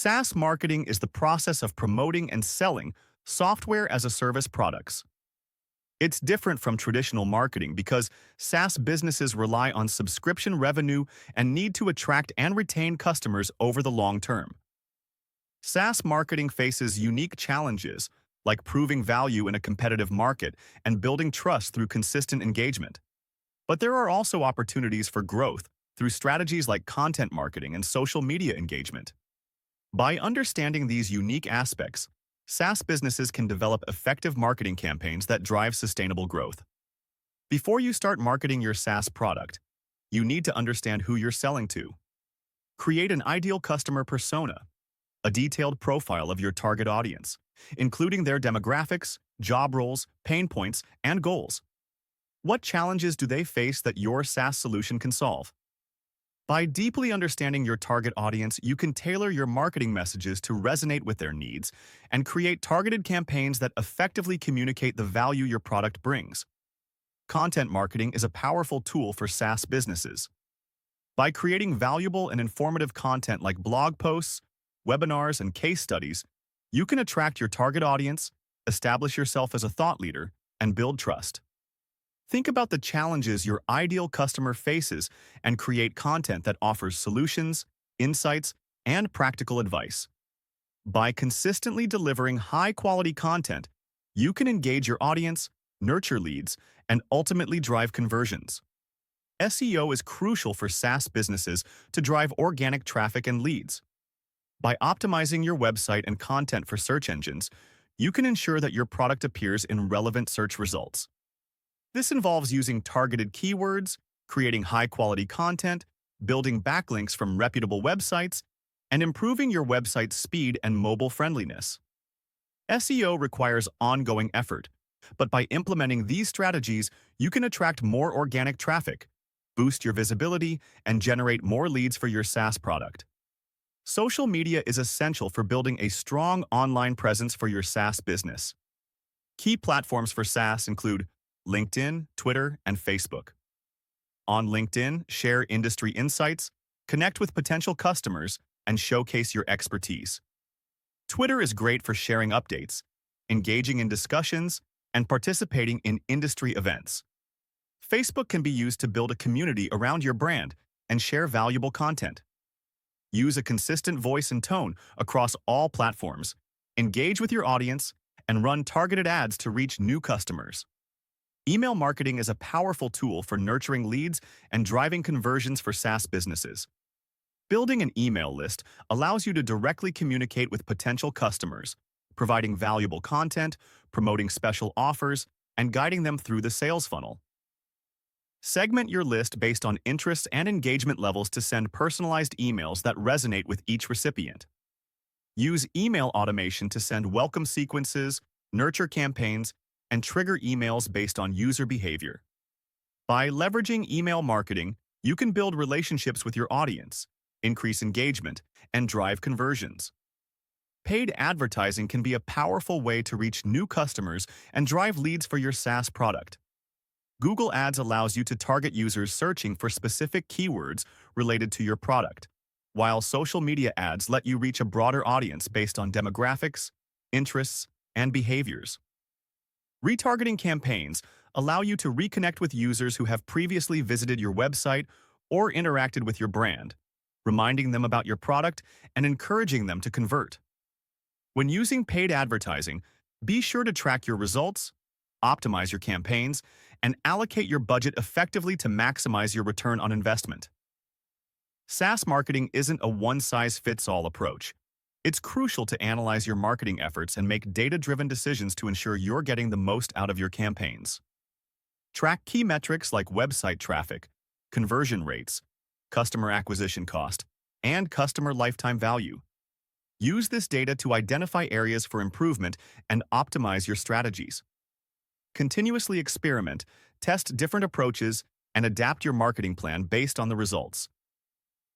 SaaS marketing is the process of promoting and selling software as a service products. It's different from traditional marketing because SaaS businesses rely on subscription revenue and need to attract and retain customers over the long term. SaaS marketing faces unique challenges like proving value in a competitive market and building trust through consistent engagement. But there are also opportunities for growth through strategies like content marketing and social media engagement. By understanding these unique aspects, SaaS businesses can develop effective marketing campaigns that drive sustainable growth. Before you start marketing your SaaS product, you need to understand who you're selling to. Create an ideal customer persona, a detailed profile of your target audience, including their demographics, job roles, pain points, and goals. What challenges do they face that your SaaS solution can solve? By deeply understanding your target audience, you can tailor your marketing messages to resonate with their needs and create targeted campaigns that effectively communicate the value your product brings. Content marketing is a powerful tool for SaaS businesses. By creating valuable and informative content like blog posts, webinars, and case studies, you can attract your target audience, establish yourself as a thought leader, and build trust. Think about the challenges your ideal customer faces and create content that offers solutions, insights, and practical advice. By consistently delivering high-quality content, you can engage your audience, nurture leads, and ultimately drive conversions. SEO is crucial for SaaS businesses to drive organic traffic and leads. By optimizing your website and content for search engines, you can ensure that your product appears in relevant search results. This involves using targeted keywords, creating high-quality content, building backlinks from reputable websites, and improving your website's speed and mobile friendliness. SEO requires ongoing effort, but by implementing these strategies, you can attract more organic traffic, boost your visibility, and generate more leads for your SaaS product. Social media is essential for building a strong online presence for your SaaS business. Key platforms for SaaS include LinkedIn, Twitter, and Facebook. On LinkedIn, share industry insights, connect with potential customers, and showcase your expertise. Twitter is great for sharing updates, engaging in discussions, and participating in industry events. Facebook can be used to build a community around your brand and share valuable content. Use a consistent voice and tone across all platforms, engage with your audience, and run targeted ads to reach new customers. Email marketing is a powerful tool for nurturing leads and driving conversions for SaaS businesses. Building an email list allows you to directly communicate with potential customers, providing valuable content, promoting special offers, and guiding them through the sales funnel. Segment your list based on interests and engagement levels to send personalized emails that resonate with each recipient. Use email automation to send welcome sequences, nurture campaigns, and trigger emails based on user behavior. By leveraging email marketing, you can build relationships with your audience, increase engagement, and drive conversions. Paid advertising can be a powerful way to reach new customers and drive leads for your SaaS product. Google Ads allows you to target users searching for specific keywords related to your product, while social media ads let you reach a broader audience based on demographics, interests, and behaviors. Retargeting campaigns allow you to reconnect with users who have previously visited your website or interacted with your brand, reminding them about your product and encouraging them to convert. When using paid advertising, be sure to track your results, optimize your campaigns, and allocate your budget effectively to maximize your return on investment. SaaS marketing isn't a one-size-fits-all approach. It's crucial to analyze your marketing efforts and make data-driven decisions to ensure you're getting the most out of your campaigns. Track key metrics like website traffic, conversion rates, customer acquisition cost, and customer lifetime value. Use this data to identify areas for improvement and optimize your strategies. Continuously experiment, test different approaches, and adapt your marketing plan based on the results.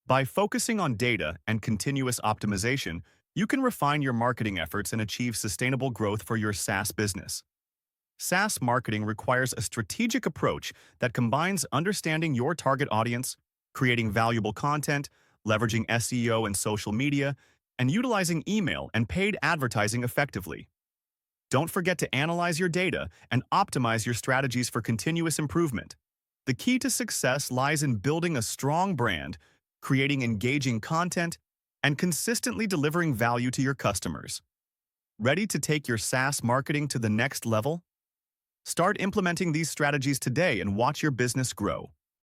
By focusing on data and continuous optimization, you can refine your marketing efforts and achieve sustainable growth for your SaaS business. SaaS marketing requires a strategic approach that combines understanding your target audience, creating valuable content, leveraging SEO and social media, and utilizing email and paid advertising effectively. Don't forget to analyze your data and optimize your strategies for continuous improvement. The key to success lies in building a strong brand, creating engaging content, and consistently delivering value to your customers. Ready to take your SaaS marketing to the next level? Start implementing these strategies today and watch your business grow.